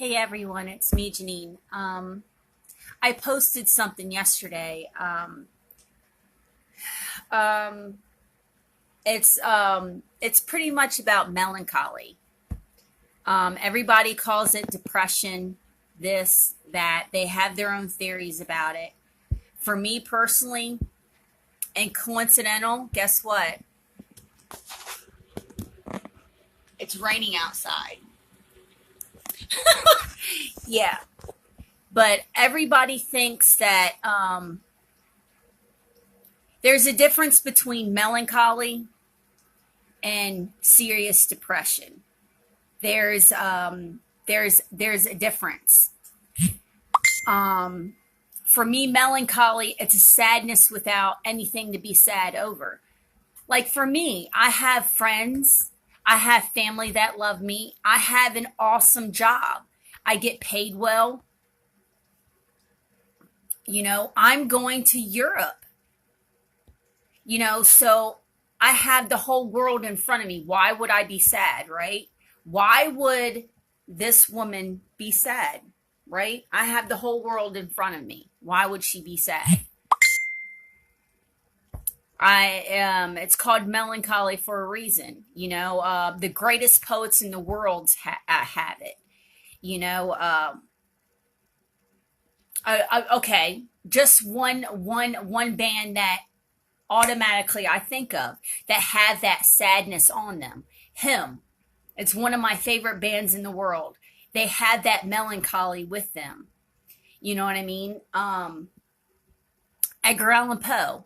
Hey everyone, it's me, Janeen. I posted something yesterday. Um, it's pretty much about melancholy. Everybody calls it depression, this, that. They have their own theories about it. For me personally, and coincidental, guess what? It's raining outside. Yeah, but everybody thinks that there's a difference between melancholy and serious depression. There's a difference. Um, for me, melancholy, it's a sadness without anything to be sad over. Like for me, I have friends, I have family that love me, I have an awesome job, I get paid well. I'm going to Europe, so I have the whole world in front of me. Why would I be sad, right? Why would this woman be sad, right? I have the whole world in front of me. Why would she be sad? It's called melancholy for a reason. The greatest poets in the world have it. You know, okay, just one band that automatically I think of that have that sadness on them. Him. It's one of my favorite bands in the world. They had that melancholy with them. You know what I mean? Edgar Allan Poe.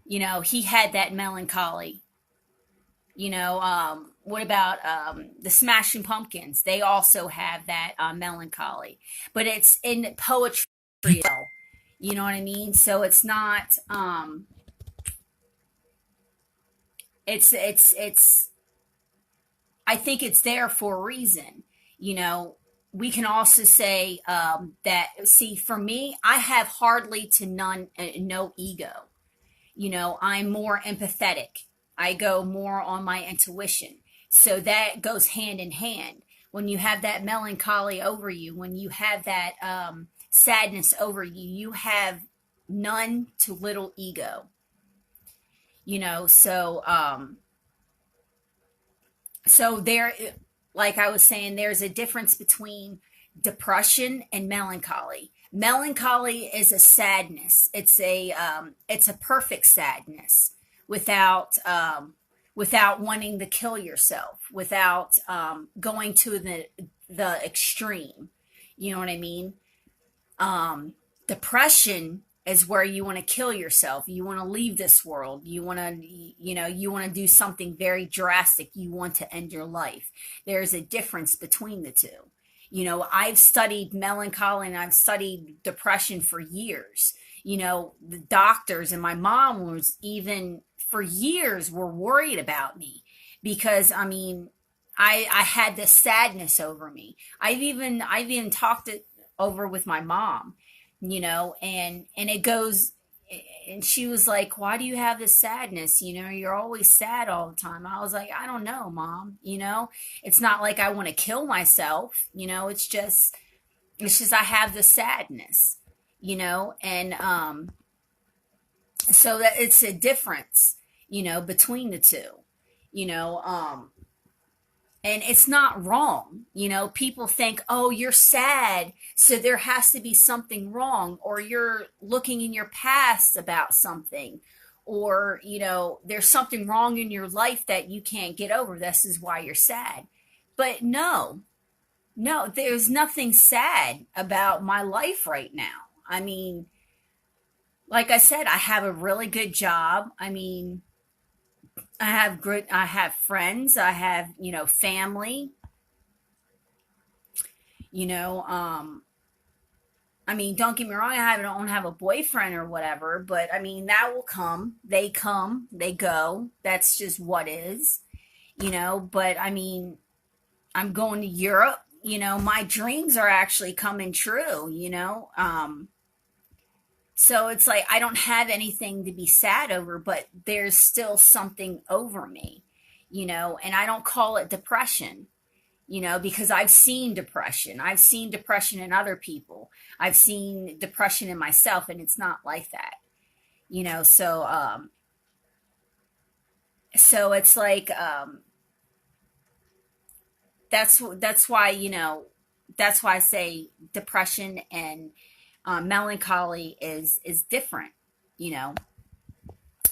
He had that melancholy. What about the Smashing Pumpkins? They also have that melancholy, but it's in poetry. Though. You know what I mean? So it's not. It's. I think it's there for a reason. You know, we can also say that. See, for me, I have hardly to none, no ego. I'm more empathetic. I go more on my intuition. So that goes hand in hand. When you have that melancholy over you, when you have that sadness over you, you have none to little ego. So there, like I was saying, there's a difference between depression and melancholy. Melancholy is a sadness. It's a perfect sadness without without wanting to kill yourself, without going to the extreme. You know what I mean? Depression is where you want to kill yourself. You want to leave this world. You want to do something very drastic. You want to end your life. There's a difference between the two. I've studied melancholy and I've studied depression for years. The doctors and my mom was even for years were worried about me because I had this sadness over me. I've even talked it over with my mom, and it goes, and she was like, why do you have this sadness? You're always sad all the time. I was like, I don't know, mom. It's not like I want to kill myself. It's just I have the sadness, and so that it's a difference, between the two, you know, um, and it's not wrong. People think, oh, you're sad, so there has to be something wrong, or you're looking in your past about something, or, there's something wrong in your life that you can't get over. This is why you're sad. But no, no, there's nothing sad about my life right now. Like I said, I have a really good job. I have friends, I have, family, you know, don't get me wrong, don't have a boyfriend or whatever, but that will come. They come, they go. That's just what is, but I'm going to Europe, my dreams are actually coming true, so it's like I don't have anything to be sad over, but there's still something over me, and I don't call it depression. because I've seen depression. I've seen depression in other people. I've seen depression in myself, and it's not like that. So it's like, that's why, that's why I say depression and melancholy is different. You know,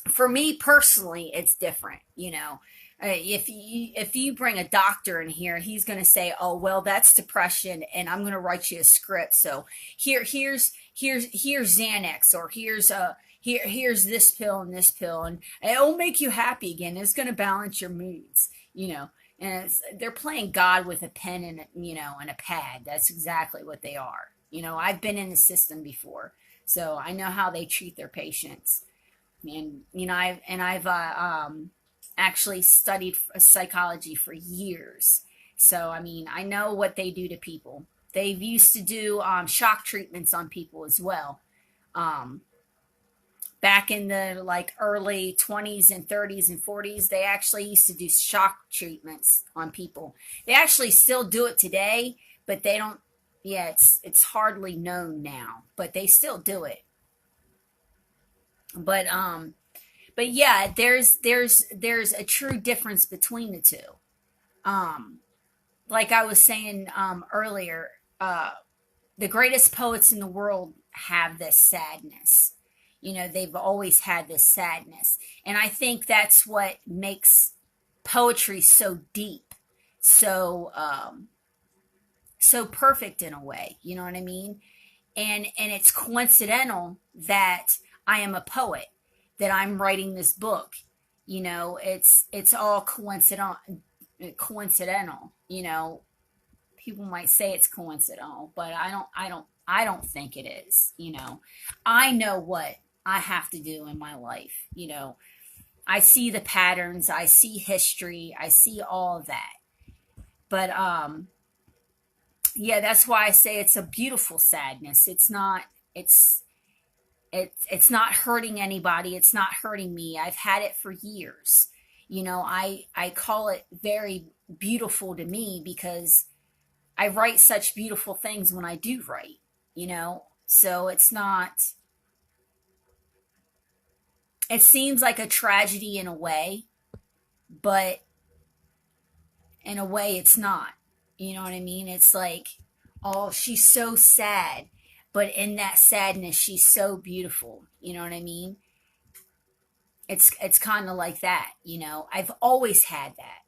for me personally, it's different. If you bring a doctor in here, he's going to say, "Oh, well, that's depression, and I'm going to write you a script. So here's Xanax, or here's this pill and this pill, and it'll make you happy again. It's going to balance your moods." And they're playing God with a pen and and a pad. That's exactly what they are. I've been in the system before, so I know how they treat their patients. And I've actually studied psychology for years, so I mean I know what they do to people. They've used to do shock treatments on people as well. Um, Back in the like early 20s and 30s and 40s, they actually used to do shock treatments on people. They actually still do it today, but they don't. Yeah, it's hardly known now, but they still do it. But yeah, there's a true difference between the two. Um, like I was saying earlier, the greatest poets in the world have this sadness. They've always had this sadness, and I think that's what makes poetry so deep, so so perfect in a way. You know what I mean? And it's coincidental that I am a poet, that I'm writing this book. It's all coincidental. People might say it's coincidental, but I don't think it is. I know what I have to do in my life. I see the patterns, I see history, I see all of that. But yeah, that's why I say it's a beautiful sadness. It's it's not hurting anybody, it's not hurting me. I've had it for years. I call it very beautiful to me because I write such beautiful things when I do write, so it seems like a tragedy in a way, but in a way it's not. You know what I mean? It's like, oh, she's so sad, but in that sadness she's so beautiful. You know what I mean? It's kind of like that. I've always had that.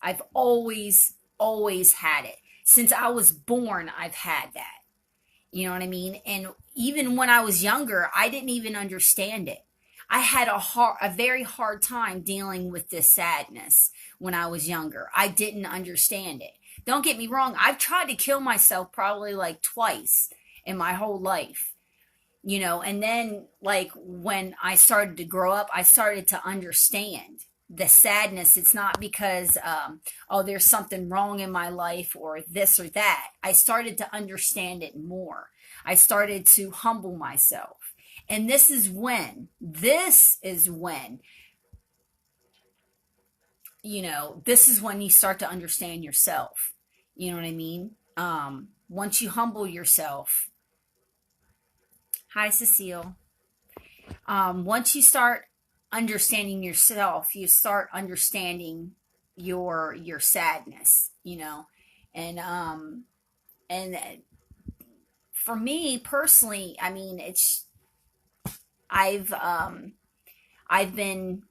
I've always had it. Since I was born, I've had that. You know what I mean? And even when I was younger, I didn't even understand it. I had a very hard time dealing with this sadness when I was younger. I didn't understand it. Don't get me wrong. I've tried to kill myself probably like twice in my whole life. And then like when I started to grow up, I started to understand the sadness. It's not because, oh, there's something wrong in my life or this or that. I started to understand it more. I started to humble myself. And this is when you start to understand yourself. You know what I mean? Once you humble yourself, hi, Cecile. Once you start understanding yourself, you start understanding your sadness, and and for me personally, I mean, I've um I've been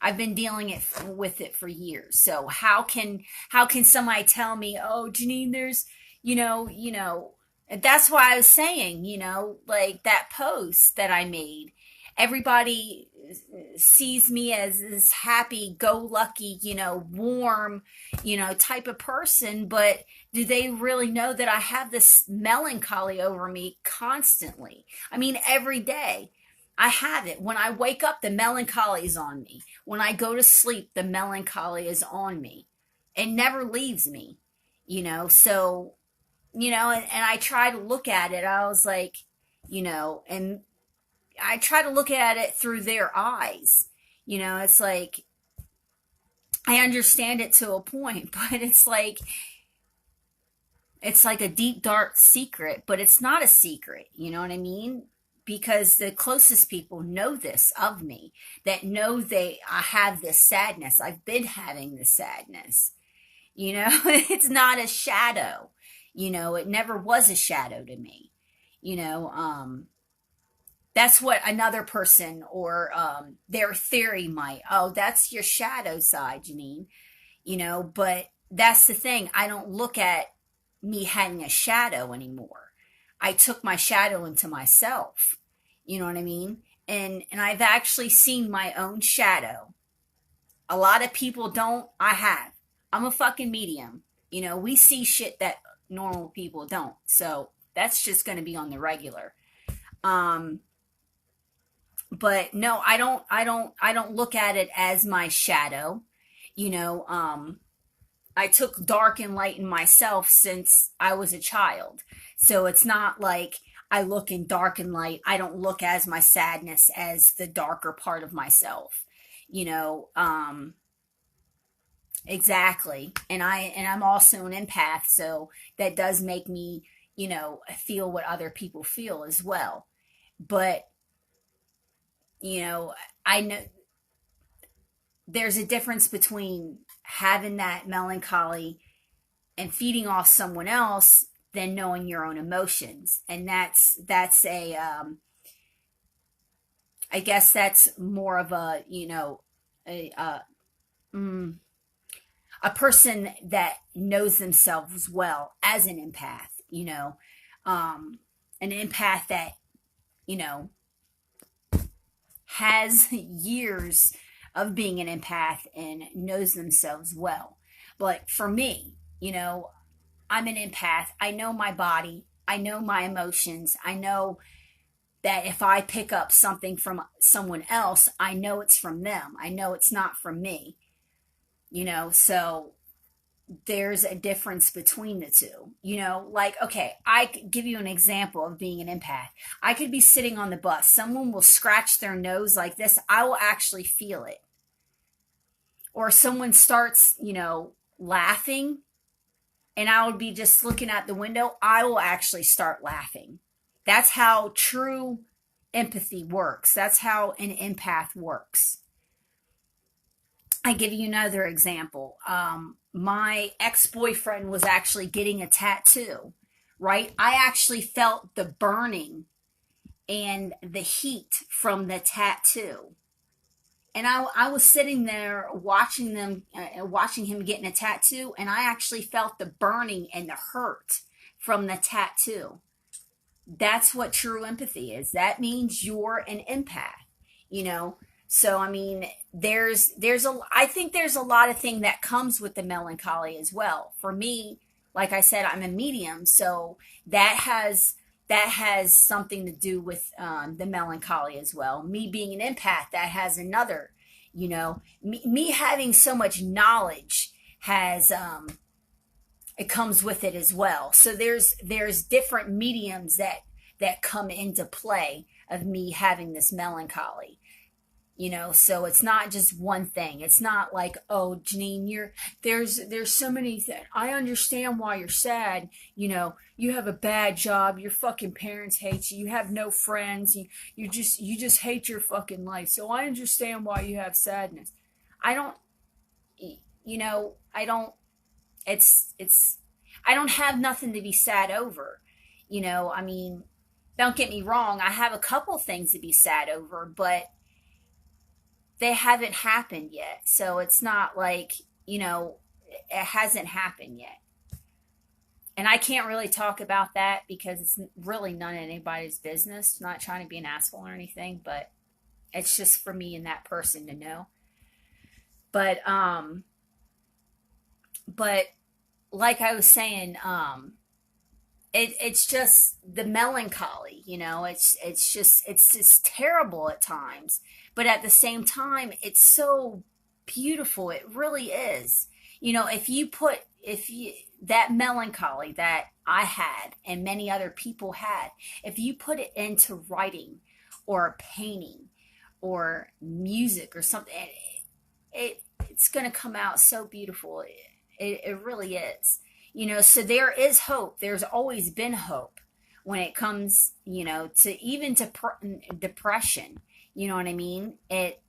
I've been dealing with it for years. So how can somebody tell me, "Oh, Janine, there's, that's why I was saying, like that post that I made, everybody sees me as this happy go lucky, warm, type of person, but do they really know that I have this melancholy over me constantly? I mean, every day. I have it. When I wake up, the melancholy is on me. When I go to sleep, the melancholy is on me. It never leaves me, So, and I try to look at it. I was like, and I try to look at it through their eyes. It's like, I understand it to a point, but it's like a deep dark secret, but it's not a secret, you know what I mean? Because the closest people know this of me, that know I have this sadness. I've been having this sadness. You know, it's not a shadow. You know, it never was a shadow to me. You know, that's what another person or their theory might. Oh, that's your shadow side, Janine. You know, but that's the thing. I don't look at me having a shadow anymore. I took my shadow into myself. You know what I mean? And I've actually seen my own shadow. A lot of people don't. I have. I'm a fucking medium. You know, we see shit that normal people don't. So that's just going to be on the regular. Um, but no, I don't look at it as my shadow. You know, I took dark and light in myself since I was a child. So it's not like I look in dark and light. I don't look as my sadness as the darker part of myself. You know, exactly. And I'm also an empath, so that does make me, you know, feel what other people feel as well. But, you know, I know there's a difference between having that melancholy and feeding off someone else than knowing your own emotions. And that's a I guess that's more of a, you know, a mm, a person that knows themselves well as an empath, you know, um, an empath that, you know, has years of being an empath and knows themselves well. But for me, you know, I'm an empath. I know my body. I know my emotions. I know that if I pick up something from someone else, I know it's from them. I know it's not from me, you know, so there's a difference between the two. You know, like, okay, I could give you an example of being an empath. I could be sitting on the bus. Someone will scratch their nose like this. I will actually feel it. Or someone starts, you know, laughing and I would be just looking out the window. I will actually start laughing. That's how true empathy works. That's how an empath works. I give you another example. My ex boyfriend was actually getting a tattoo, right? I actually felt the burning and the heat from the tattoo. And I was sitting there watching him getting a tattoo, and I actually felt the burning and the hurt from the tattoo. That's what true empathy is. That means you're an empath, you know. So I mean, I think there's a lot of thing that comes with the melancholy as well. For me, like I said, I'm a medium, so that has something to do with the melancholy as well. Me being an empath, that has another, you know, me having so much knowledge has it comes with it as well. So there's different mediums that come into play of me having this melancholy. You know, so it's not just one thing. It's not like, oh, Janine, there's so many things. I understand why you're sad. You know, you have a bad job. Your fucking parents hate you. You have no friends. You just hate your fucking life. So I understand why you have sadness. I don't, you know, I don't it's I don't have nothing to be sad over. You know, I mean, don't get me wrong, I have a couple things to be sad over, but they haven't happened yet. So it's not like, you know, it hasn't happened yet. And I can't really talk about that because it's really none of anybody's business. Not trying to be an asshole or anything, but it's just for me and that person to know. But but like I was saying, it's just the melancholy, you know, it's just terrible at times, but at the same time it's so beautiful. It really is. You know, if you that melancholy that I had and many other people had, if you put it into writing or painting or music or something, it it's going to come out so beautiful. It really is. So there is hope. There's always been hope when it comes, to even to depression. You know what I mean? It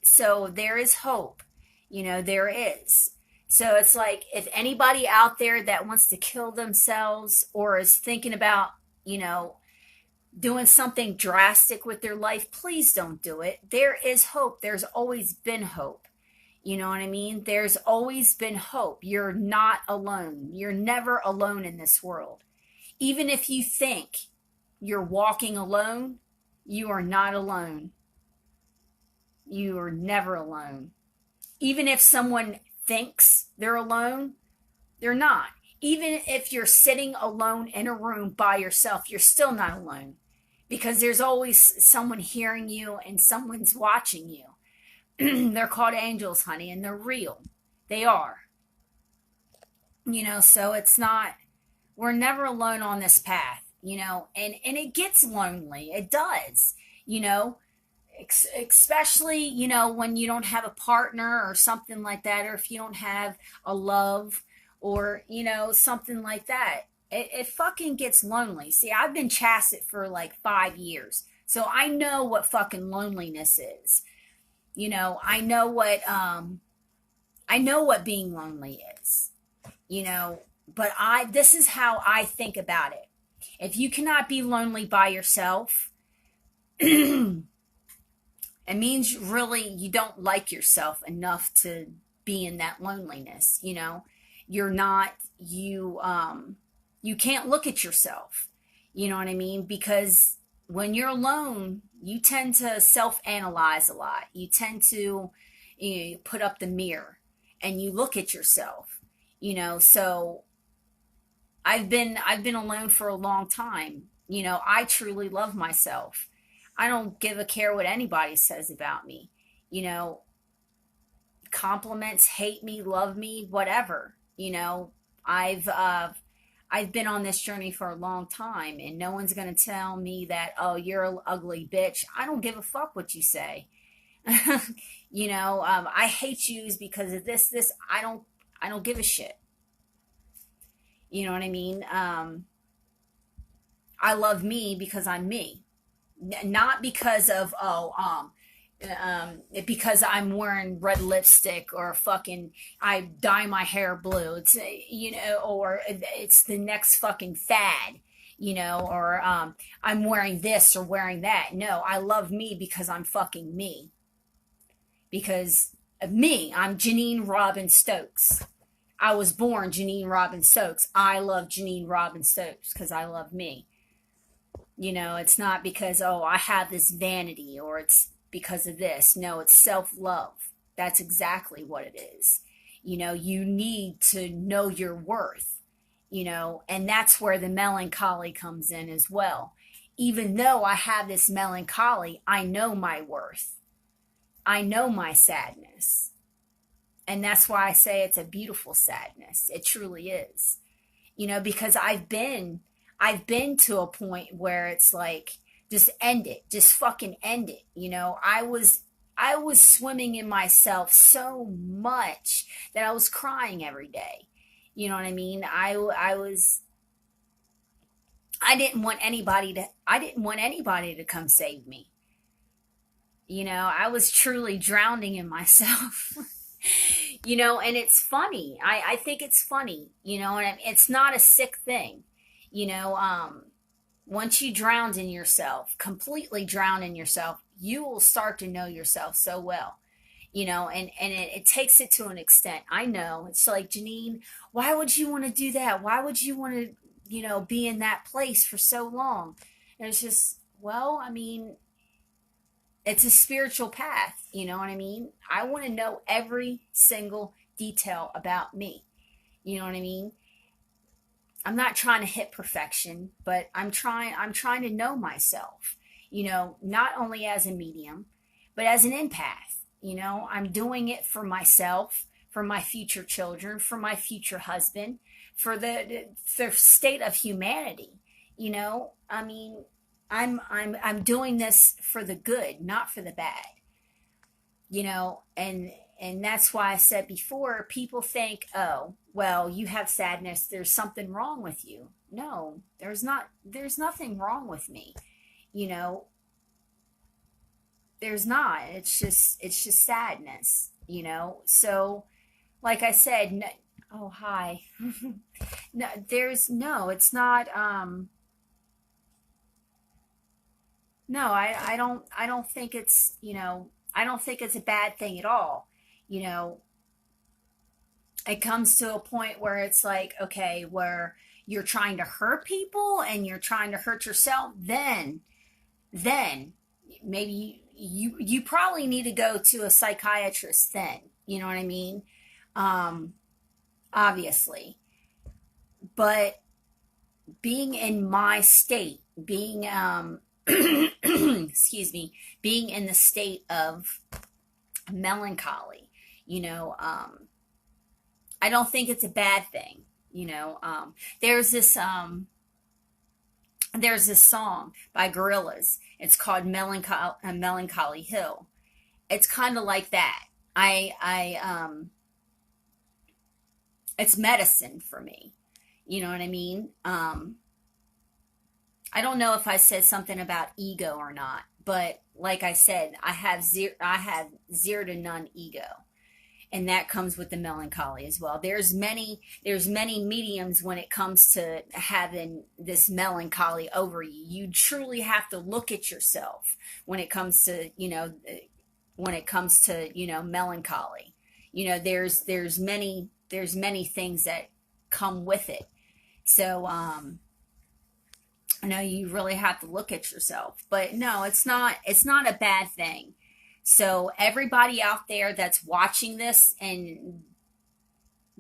So there is hope. There is. So it's like, if anybody out there that wants to kill themselves or is thinking about, you know, doing something drastic with their life, please don't do it. There is hope. There's always been hope. You know what I mean? There's always been hope. You're not alone. You're never alone in this world. Even if you think you're walking alone, you are not alone. You are never alone. Even if someone thinks they're alone, they're not. Even if you're sitting alone in a room by yourself, you're still not alone, because there's always someone hearing you and someone's watching you. They're called angels, honey, and they're real. They are. So it's not, we're never alone on this path, and it gets lonely. It does, especially, when you don't have a partner or something like that, or if you don't have a love or, something like that. It fucking gets lonely. See, I've been chassid for like 5 years. So I know what fucking loneliness is. I know what being lonely is, but this is how I think about it. If you cannot be lonely by yourself, it means really you don't like yourself enough to be in that loneliness. You're not, you can't look at yourself. You know what I mean? Because when you're alone, you tend to self-analyze a lot. You tend to, put up the mirror and you look at yourself, so I've been alone for a long time. I truly love myself. I don't give a care what anybody says about me. Compliments, hate me, love me, whatever. I've I've been on this journey for a long time, and no one's going to tell me that, oh, you're an ugly bitch. I don't give a fuck what you say. I hate you because of this. I don't give a shit. You know what I mean? I love me because I'm me, not because of, because I'm wearing red lipstick or fucking I dye my hair blue. It's or it's the next fucking fad, or I'm wearing this or wearing that. No, I love me because I'm fucking me. Because of me, I'm Janeen Robin Stokes. I was born Janeen Robin Stokes. I love Janeen Robin Stokes because I love me. It's not because, oh, I have this vanity or it's because of this. No, it's self-love. That's exactly what it is. You need to know your worth, and that's where the melancholy comes in as well. Even though I have this melancholy, I know my worth. I know my sadness. And that's why I say it's a beautiful sadness. It truly is. Because I've been to a point where it's like, just end it. Just fucking end it. I was swimming in myself so much that I was crying every day. You know what I mean? I didn't want anybody to come save me. I was truly drowning in myself. And it's funny. I think it's funny, and it's not a sick thing. Once you drown in yourself, completely drown in yourself, you will start to know yourself so well, and it takes it to an extent. I know it's like, Janine, why would you want to do that? Why would you want to, be in that place for so long? And it's just, well, I mean, it's a spiritual path. You know what I mean? I want to know every single detail about me. You know what I mean? I'm not trying to hit perfection, but I'm trying to know myself, not only as a medium, but as an empath. I'm doing it for myself, for my future children, for my future husband, for the state of humanity. I mean, I'm doing this for the good, not for the bad. you know, and that's why I said before, people think, oh, well, you have sadness, there's something wrong with you. No, there's nothing wrong with me. You know, there's not. It's just sadness, you know. So, like I said, no, oh, hi. No, there's no, it's not no, I don't think it's, you know, I don't think it's a bad thing at all. You know, it comes to a point where it's like, okay, where you're trying to hurt people and you're trying to hurt yourself, then maybe you probably need to go to a psychiatrist then. You know what I mean? Um Obviously. But being in my state, being excuse me, being in the state of melancholy, you know, I don't think it's a bad thing. You know, there's this there's this song by Gorillaz. It's called Melancholy Hill. It's kind of like that. I it's medicine for me. You know what I mean? I don't know if I said something about ego or not, but like I said, I have zero to none ego, and that comes with the melancholy as well. There's many mediums when it comes to having this melancholy over you. You truly have to look at yourself when it comes to, you know, melancholy. You know, there's many things that come with it. So I know you really have to look at yourself, but no, it's not a bad thing. So everybody out there that's watching this, and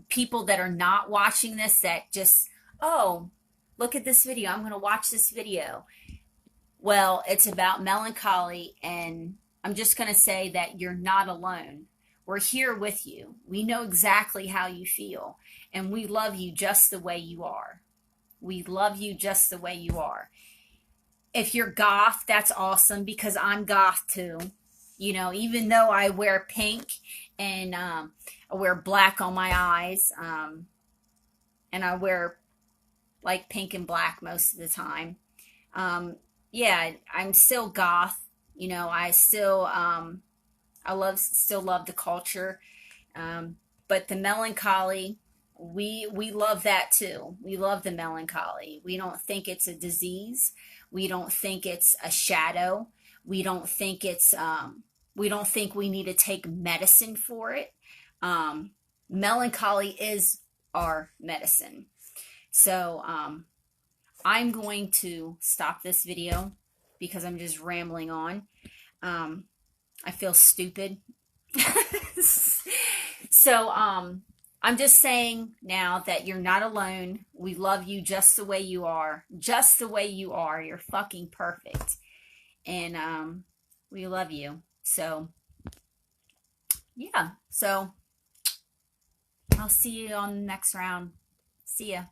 people that are not watching this, that just, oh, look at this video, I'm going to watch this video. Well, it's about melancholy, and I'm just going to say that you're not alone. We're here with you. We know exactly how you feel, and we love you just the way you are. We love you just the way you are. If you're goth, that's awesome, because I'm goth too. You know, even though I wear pink, and I wear black on my eyes, and I wear like pink and black most of the time. Um, yeah, I'm still goth. You know, I still love the culture. Um, but the melancholy, we love that too. We love the melancholy. We don't think it's a disease. We don't think it's a shadow. We don't think we don't think we need to take medicine for it. Um, Melancholy is our medicine. So I'm going to stop this video because I'm just rambling on. Um, I feel stupid. So I'm just saying now that you're not alone. We love you just the way you are. Just the way you are. You're fucking perfect. And we love you. So yeah. So I'll see you on the next round. See ya.